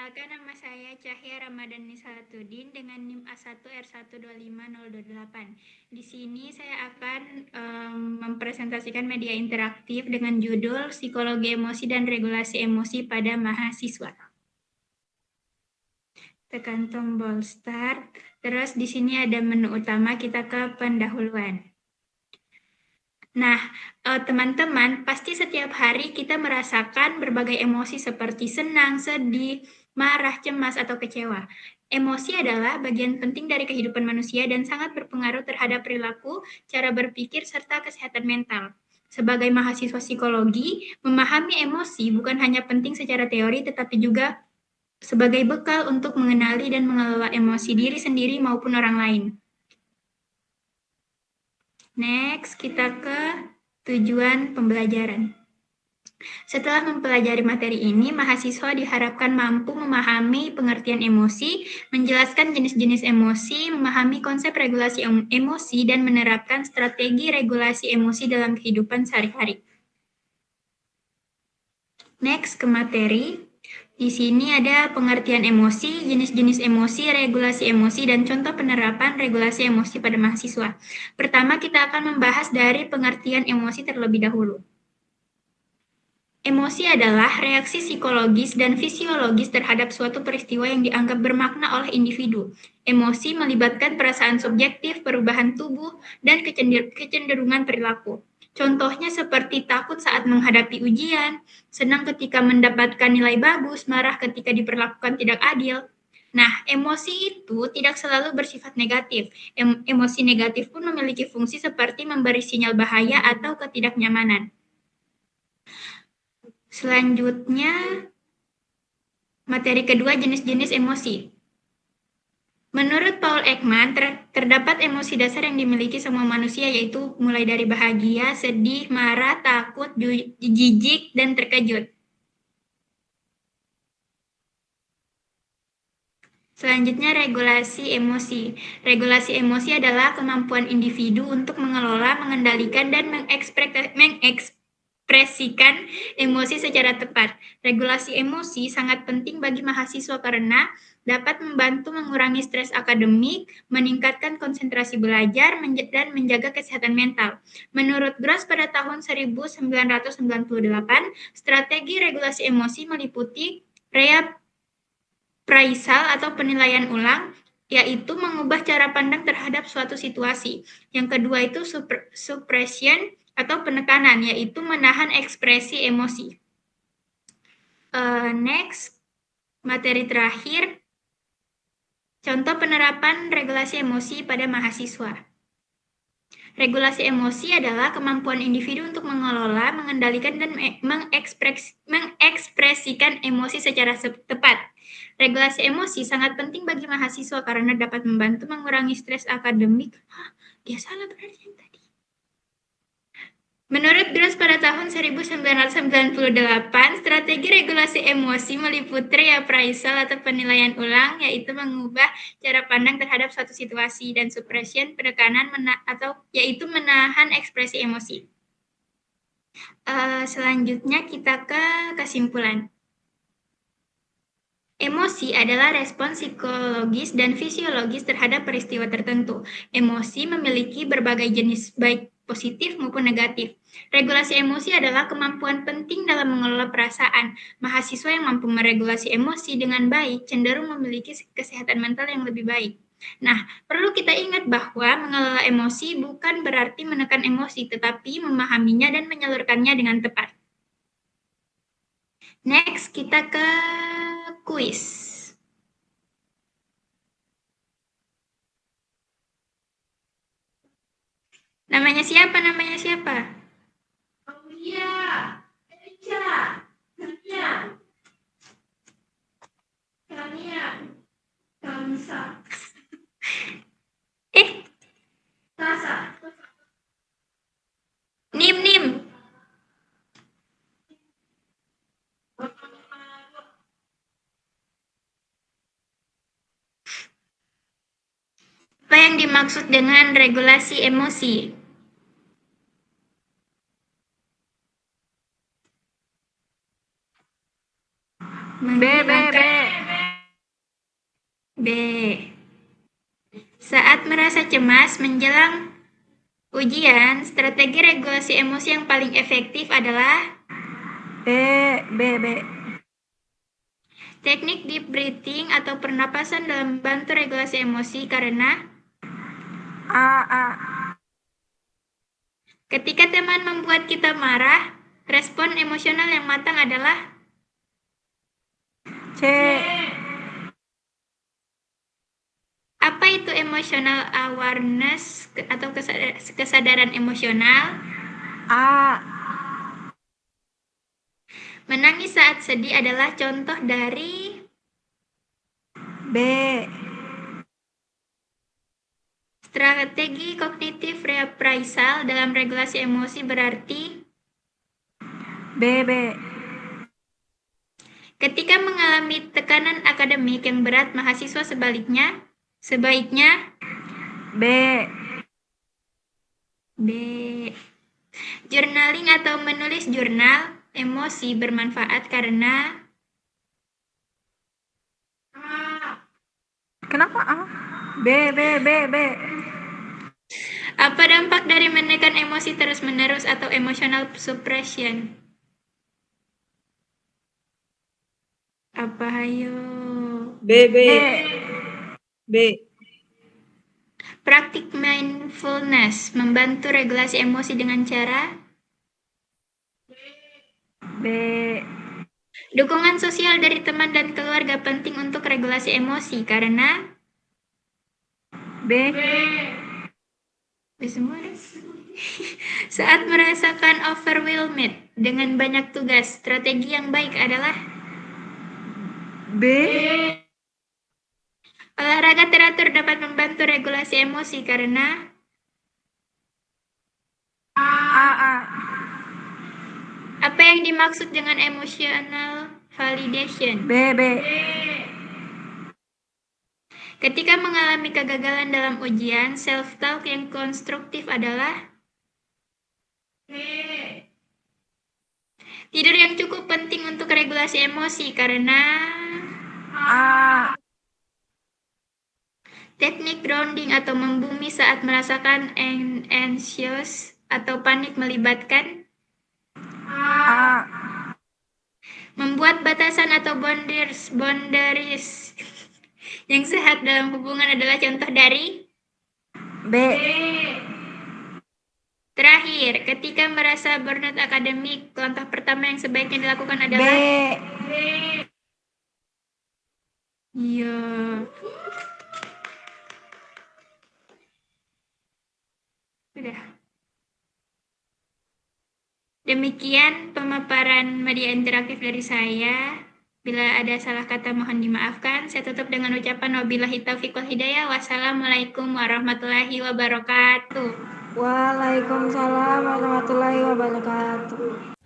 Perkenalkan, nama saya Cahya Ramadhani Salatuddin dengan NIM A1R125028. Di sini saya akan mempresentasikan media interaktif dengan judul Psikologi Emosi dan Regulasi Emosi pada Mahasiswa. Tekan tombol start. Terus di sini ada menu utama, kita ke pendahuluan. Nah, teman-teman, pasti setiap hari kita merasakan berbagai emosi seperti senang, sedih, marah, cemas, atau kecewa. Emosi adalah bagian penting dari kehidupan manusia dan sangat berpengaruh terhadap perilaku, cara berpikir, serta kesehatan mental. Sebagai mahasiswa psikologi, memahami emosi bukan hanya penting secara teori, tetapi juga sebagai bekal untuk mengenali dan mengelola emosi diri sendiri maupun orang lain. Next, kita ke tujuan pembelajaran. Setelah mempelajari materi ini, mahasiswa diharapkan mampu memahami pengertian emosi, menjelaskan jenis-jenis emosi, memahami konsep regulasi emosi, dan menerapkan strategi regulasi emosi dalam kehidupan sehari-hari. Next, ke materi. Di sini ada pengertian emosi, jenis-jenis emosi, regulasi emosi, dan contoh penerapan regulasi emosi pada mahasiswa. Pertama, kita akan membahas dari pengertian emosi terlebih dahulu. Emosi adalah reaksi psikologis dan fisiologis terhadap suatu peristiwa yang dianggap bermakna oleh individu. Emosi melibatkan perasaan subjektif, perubahan tubuh, dan kecenderungan perilaku. Contohnya seperti takut saat menghadapi ujian, senang ketika mendapatkan nilai bagus, marah ketika diperlakukan tidak adil. Nah, emosi itu tidak selalu bersifat negatif. Emosi negatif pun memiliki fungsi seperti memberi sinyal bahaya atau ketidaknyamanan. Selanjutnya, materi kedua, jenis-jenis emosi. Menurut Paul Ekman, terdapat emosi dasar yang dimiliki semua manusia, yaitu mulai dari bahagia, sedih, marah, takut, jijik, dan terkejut. Selanjutnya, regulasi emosi. Regulasi emosi adalah kemampuan individu untuk mengelola, mengendalikan, dan mengekspresikan emosi secara tepat. Regulasi emosi sangat penting bagi mahasiswa karena dapat membantu mengurangi stres akademik, meningkatkan konsentrasi belajar, dan menjaga kesehatan mental. Menurut Gross pada tahun 1998, strategi regulasi emosi meliputi reappraisal atau penilaian ulang, yaitu mengubah cara pandang terhadap suatu situasi. Yang kedua itu suppression atau penekanan, yaitu menahan ekspresi emosi. Next, materi terakhir, contoh penerapan regulasi emosi pada mahasiswa. Regulasi emosi adalah kemampuan individu untuk mengelola, mengendalikan, dan mengekspresikan emosi secara tepat. Regulasi emosi sangat penting bagi mahasiswa karena dapat membantu mengurangi stres akademik. Dia salah berarti yang tadi. Menurut Gross pada tahun 1998, strategi regulasi emosi meliputi reappraisal atau penilaian ulang, yaitu mengubah cara pandang terhadap suatu situasi, dan suppression, penekanan, yaitu menahan ekspresi emosi. Selanjutnya kita ke kesimpulan. Emosi adalah respons psikologis dan fisiologis terhadap peristiwa tertentu. Emosi memiliki berbagai jenis, baik positif maupun negatif. Regulasi emosi adalah kemampuan penting dalam mengelola perasaan. Mahasiswa yang mampu meregulasi emosi dengan baik cenderung memiliki kesehatan mental yang lebih baik. Nah, perlu kita ingat bahwa mengelola emosi bukan berarti menekan emosi, tetapi memahaminya dan menyalurkannya dengan tepat. Next, kita ke kuis. Namanya siapa? Aulia, Echa, Tania, Kamsa. Tasa. Nim. Apa yang dimaksud dengan regulasi emosi? B. Saat merasa cemas menjelang ujian, strategi regulasi emosi yang paling efektif adalah B. teknik deep breathing atau pernapasan dalam membantu regulasi emosi karena A. ketika teman membuat kita marah, respon emosional yang matang adalah C. apa itu emotional awareness atau kesadaran emosional? A. Menangis saat sedih adalah contoh dari B. strategi kognitif reappraisal dalam regulasi emosi berarti B. ketika mengalami tekanan akademik yang berat, mahasiswa sebaiknya B. journaling atau menulis jurnal emosi bermanfaat karena Kenapa A? B. apa dampak dari menekan emosi terus-menerus atau emotional suppression? Apa hayo? B. Praktik mindfulness membantu regulasi emosi dengan cara B. dukungan sosial dari teman dan keluarga penting untuk regulasi emosi karena B. semua saat merasakan overwhelmed dengan banyak tugas, strategi yang baik adalah B. olahraga teratur dapat membantu regulasi emosi karena A. apa yang dimaksud dengan emotional validation? B. Ketika mengalami kegagalan dalam ujian, self-talk yang konstruktif adalah tidur yang cukup penting untuk regulasi emosi karena A. teknik grounding atau membumi saat merasakan anxious atau panik melibatkan A. membuat batasan atau boundaries yang sehat dalam hubungan adalah contoh dari B. terakhir, ketika merasa burnout akademik, langkah pertama yang sebaiknya dilakukan B. adalah iya. Sudah. Demikian pemaparan media interaktif dari saya. Bila ada salah kata mohon dimaafkan. Saya tutup dengan ucapan wabillahi taufiq wal hidayah. Wassalamualaikum warahmatullahi wabarakatuh. Waalaikumsalam warahmatullahi wabarakatuh.